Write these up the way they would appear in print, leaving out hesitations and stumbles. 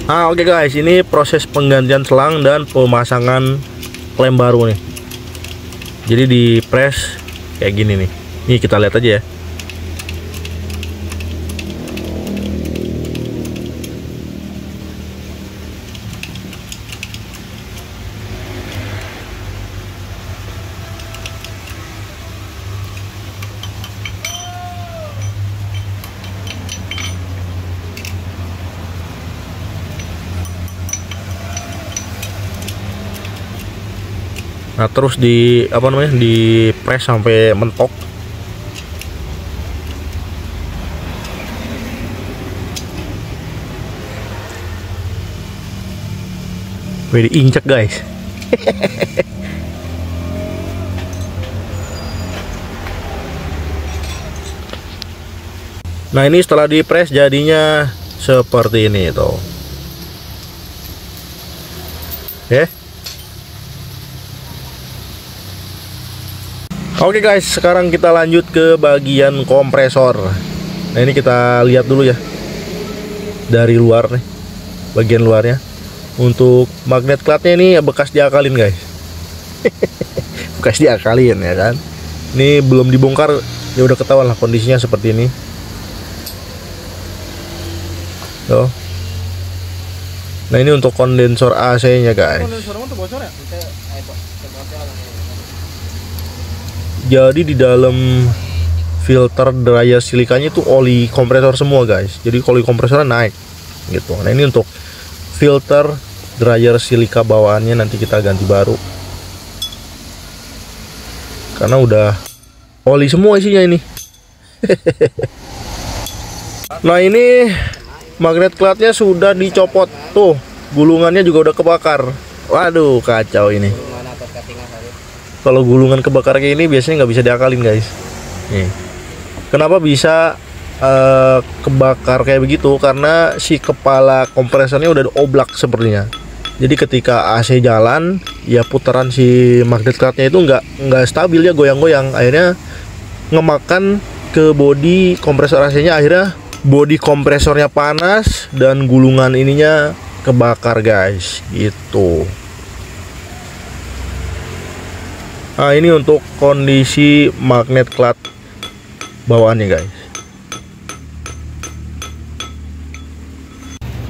Oke guys, ini proses penggantian selang dan pemasangan klem baru nih. Jadi di press kayak gini nih. Nih kita lihat aja ya. Nah, terus di di press sampai mentok. Wih, diinjak guys. Nah, ini setelah di press jadinya seperti ini tuh. Oke guys, sekarang kita lanjut ke bagian kompresor. Nah, ini kita lihat dulu ya dari luar nih, bagian luarnya. Untuk magnet clutchnya ini bekas diakalin guys. Bekas diakalin ya kan. Ini belum dibongkar, ya udah ketahuan lah kondisinya seperti ini. Tuh. Nah, ini untuk kondensor AC-nya guys. Jadi di dalam filter dryer silikanya itu oli kompresor semua guys. Jadi oli kompresornya naik gitu. Nah, ini untuk filter dryer silika bawaannya nanti kita ganti baru. Karena udah oli semua isinya ini. Nah, ini magnet clutchnya sudah dicopot tuh. Gulungannya juga udah kebakar. Waduh, kacau ini. Kalau gulungan kebakar kayak ini biasanya nggak bisa diakalin guys. Nih. Kenapa bisa kebakar kayak begitu? Karena si kepala kompresornya udah oblak sepertinya. Jadi ketika AC jalan, ya putaran si magnet clutchnya itu nggak stabil ya, goyang-goyang. Akhirnya ngemakan ke bodi kompresor AC-nya. Akhirnya bodi kompresornya panas dan gulungan ininya kebakar guys. Gitu. Nah, ini untuk kondisi magnet clutch bawaannya guys.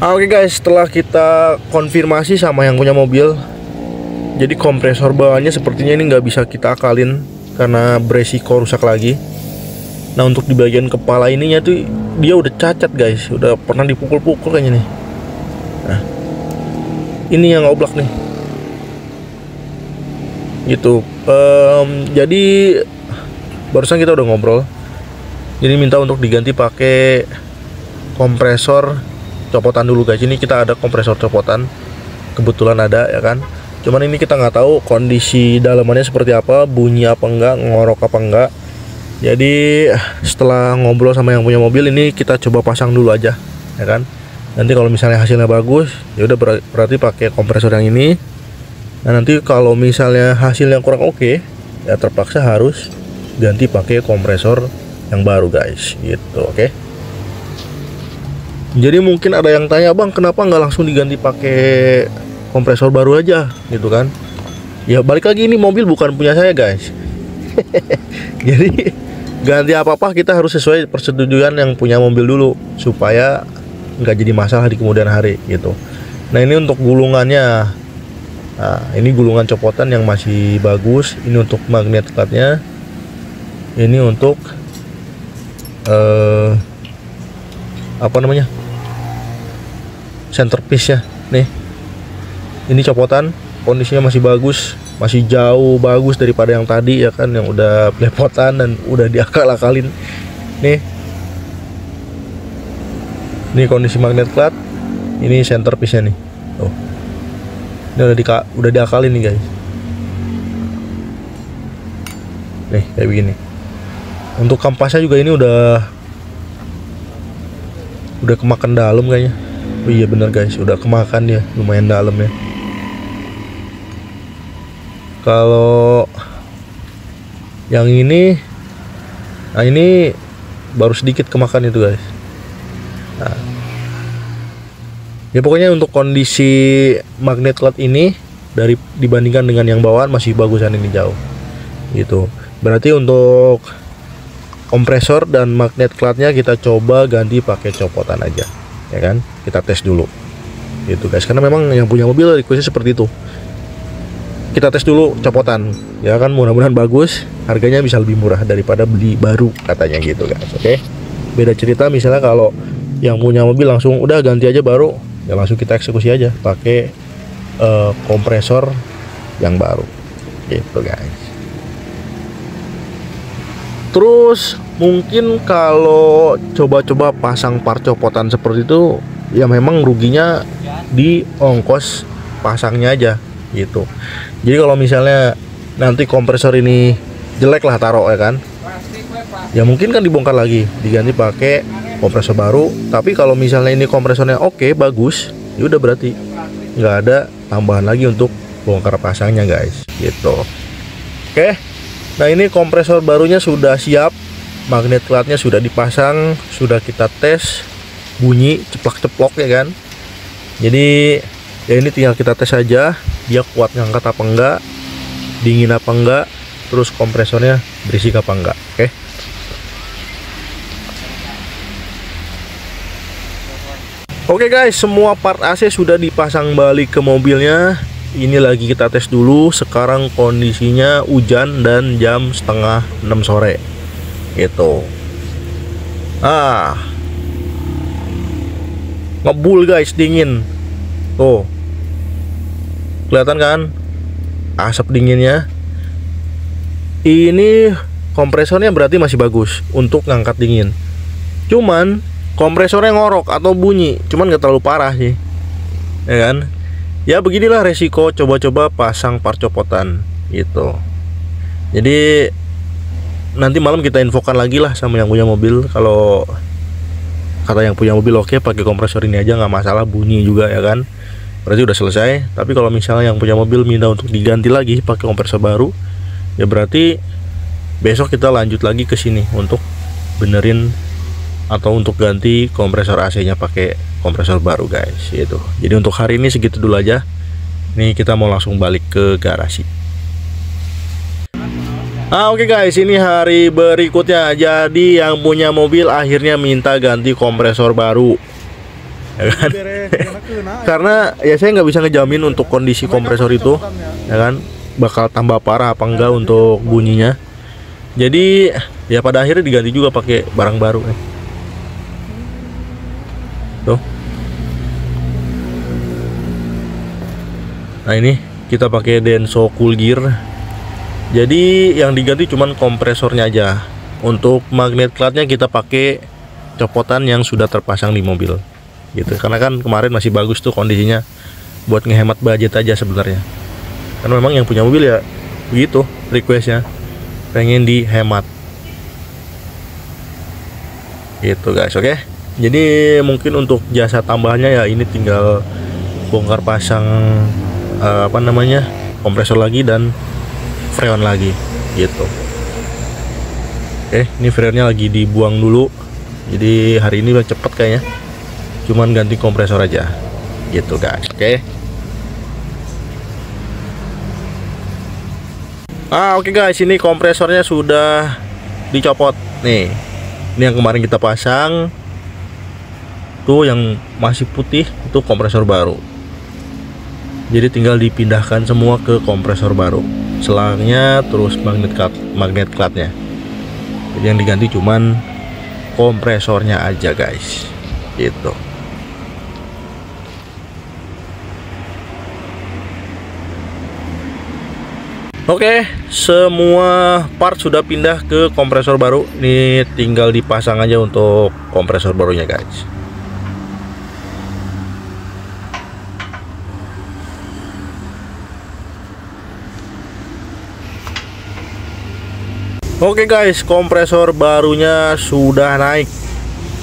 Oke guys, setelah kita konfirmasi sama yang punya mobil, jadi kompresor bawaannya sepertinya ini nggak bisa kita akalin karena beresiko rusak lagi. Nah, untuk di bagian kepala ininya tuh dia udah cacat guys, udah pernah dipukul-pukul kayaknya nih. Nah, ini yang oblak nih gitu. Jadi barusan kita udah ngobrol, jadi minta untuk diganti pakai kompresor copotan dulu guys. Ini kita ada kompresor copotan, kebetulan ada ya kan. Cuman ini kita nggak tahu kondisi dalamannya seperti apa, bunyi apa enggak, ngorok apa enggak. Jadi setelah ngobrol sama yang punya mobil, ini kita coba pasang dulu aja ya kan. Nanti kalau misalnya hasilnya bagus, ya udah berarti pakai kompresor yang ini. Nah, nanti kalau misalnya hasilnya kurang oke, ya terpaksa harus ganti pakai kompresor yang baru guys gitu. Oke. Jadi mungkin ada yang tanya, bang kenapa nggak langsung diganti pakai kompresor baru aja gitu kan. Ya balik lagi, ini mobil bukan punya saya guys. Jadi ganti apa-apa kita harus sesuai persetujuan yang punya mobil dulu, supaya nggak jadi masalah di kemudian hari gitu. Nah, ini untuk gulungannya. Nah, ini gulungan copotan yang masih bagus. Ini untuk magnet clutchnya. Ini untuk apa namanya, centerpiece ya. Nih, ini copotan kondisinya masih bagus, masih jauh bagus daripada yang tadi ya kan, yang udah belepotan dan udah diakal-akalin. Nih kondisi magnet clutch. Ini centerpiece-nya nih. Tuh. Ini udah diakalin nih guys. Nih kayak begini. Untuk kampasnya juga ini udah kemakan dalam kayaknya. Oh iya bener guys, udah kemakan dia, lumayan dalam ya. Kalau yang ini, nah ini baru sedikit kemakan itu guys. Nah, Ya pokoknya untuk kondisi magnet clutch ini dibandingkan dengan yang bawaan masih bagusan ini jauh gitu. Berarti untuk kompresor dan magnet clutchnya kita coba ganti pakai copotan aja, ya kan? Kita tes dulu gitu guys, karena memang yang punya mobil requestnya seperti itu. Kita tes dulu copotan, ya kan, mudah-mudahan bagus, harganya bisa lebih murah daripada beli baru katanya gitu guys. Oke, beda cerita misalnya kalau yang punya mobil langsung udah ganti aja baru, ya langsung kita eksekusi aja pakai kompresor yang baru gitu guys. Terus mungkin kalau coba-coba pasang part copotan seperti itu, ya memang ruginya di ongkos pasangnya aja gitu. Jadi kalau misalnya nanti kompresor ini jelek lah taruh, ya kan, ya mungkin kan dibongkar lagi, diganti pakai kompresor baru. Tapi kalau misalnya ini kompresornya oke, bagus, ya udah berarti nggak ada tambahan lagi untuk bongkar pasangnya guys gitu. Oke, nah ini kompresor barunya sudah siap, magnet clutchnya sudah dipasang, sudah kita tes, bunyi ceplok-ceplok ya kan. Jadi ya ini tinggal kita tes aja, dia kuat ngangkat apa enggak, dingin apa enggak, terus kompresornya berisik apa enggak. Oke guys, semua part AC sudah dipasang balik ke mobilnya. Ini lagi kita tes dulu. Sekarang kondisinya hujan dan jam setengah 6 sore gitu. Ngebul guys, dingin tuh, kelihatan kan asap dinginnya. Ini kompresornya berarti masih bagus untuk ngangkat dingin, cuman kompresornya ngorok atau bunyi, cuman nggak terlalu parah sih, ya kan. Ya beginilah resiko coba-coba pasang part copotan gitu. Jadi nanti malam kita infokan lagi lah sama yang punya mobil. Kalau kata yang punya mobil oke, pakai kompresor ini aja nggak masalah, bunyi juga ya kan, berarti udah selesai. Tapi kalau misalnya yang punya mobil minta untuk diganti lagi pakai kompresor baru, ya berarti besok kita lanjut lagi ke sini untuk benerin atau untuk ganti kompresor AC-nya pakai kompresor baru guys gitu. Jadi untuk hari ini segitu dulu aja. Nih kita mau langsung balik ke garasi. Oke guys, ini hari berikutnya. Jadi yang punya mobil akhirnya minta ganti kompresor baru, ya kan? Karena ya saya nggak bisa ngejamin untuk kondisi kompresor itu, ya kan, bakal tambah parah apa enggak untuk bunyinya. Jadi ya pada akhirnya diganti juga pakai barang baru nih. Tuh. Nah ini kita pakai Denso Cool Gear. Jadi yang diganti cuman kompresornya aja. Untuk magnet clutchnya kita pakai copotan yang sudah terpasang di mobil gitu. Karena kan kemarin masih bagus tuh kondisinya, buat ngehemat budget aja sebenarnya. Karena memang yang punya mobil ya begitu requestnya, pengen dihemat gitu guys. Oke, jadi mungkin untuk jasa tambahannya ya ini tinggal bongkar pasang kompresor lagi dan freon lagi gitu. Ini freonnya lagi dibuang dulu. Jadi hari ini udah cepet kayaknya, cuman ganti kompresor aja gitu guys. Oke guys, ini kompresornya sudah dicopot nih. Ini yang kemarin kita pasang tuh, yang masih putih itu kompresor baru. Jadi tinggal dipindahkan semua ke kompresor baru, selangnya terus magnet clutchnya. Jadi yang diganti cuman kompresornya aja guys gitu. Oke, semua part sudah pindah ke kompresor baru. Ini tinggal dipasang aja untuk kompresor barunya guys. Oke guys, kompresor barunya sudah naik.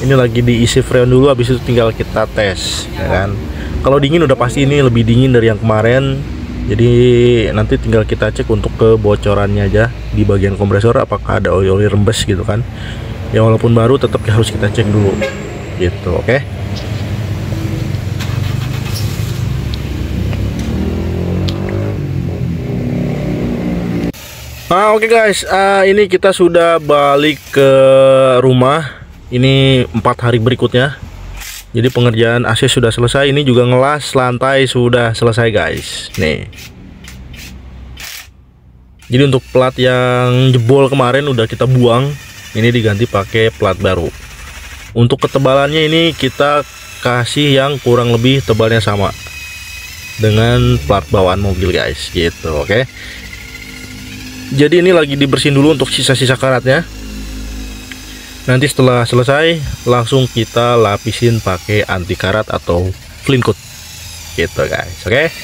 Ini lagi diisi freon dulu, habis itu tinggal kita tes, ya kan. Kalau dingin udah pasti ini lebih dingin dari yang kemarin. Jadi nanti tinggal kita cek untuk kebocorannya aja di bagian kompresor, apakah ada oli rembes gitu kan. Ya walaupun baru tetap harus kita cek dulu gitu, oke. Oke guys, ini kita sudah balik ke rumah. Ini 4 hari berikutnya. Jadi pengerjaan AC sudah selesai. Ini juga ngelas lantai sudah selesai guys. Nih. Jadi untuk plat yang jebol kemarin udah kita buang. Ini diganti pakai plat baru. Untuk ketebalannya ini kita kasih yang kurang lebih tebalnya sama dengan plat bawaan mobil guys, gitu. Oke. Jadi ini lagi dibersihin dulu untuk sisa-sisa karatnya. Nanti setelah selesai langsung kita lapisin pakai anti karat atau clean coat, gitu guys. Oke.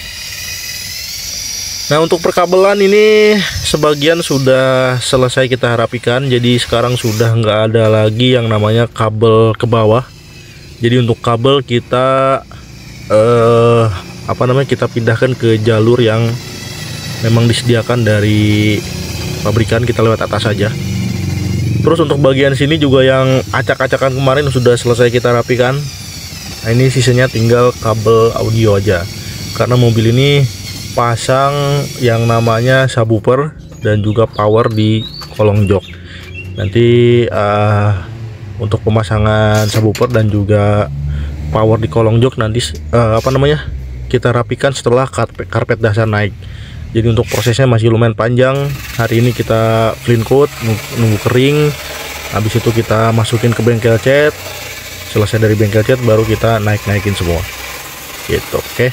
Nah untuk perkabelan ini sebagian sudah selesai kita rapikan. Jadi sekarang sudah nggak ada lagi yang namanya kabel ke bawah. Jadi untuk kabel kita kita pindahkan ke jalur yang memang disediakan dari pabrikan, kita lewat atas saja. Terus untuk bagian sini juga yang acak-acakan kemarin sudah selesai kita rapikan. Nah ini sisanya tinggal kabel audio aja, karena mobil ini pasang yang namanya subwoofer dan juga power di kolong jok. Nanti untuk pemasangan subwoofer dan juga power di kolong jok nanti kita rapikan setelah karpet dasar naik. Jadi untuk prosesnya masih lumayan panjang. Hari ini kita clean coat, nunggu kering. Habis itu kita masukin ke bengkel cat. Selesai dari bengkel cat baru kita naikin semua. Gitu, oke.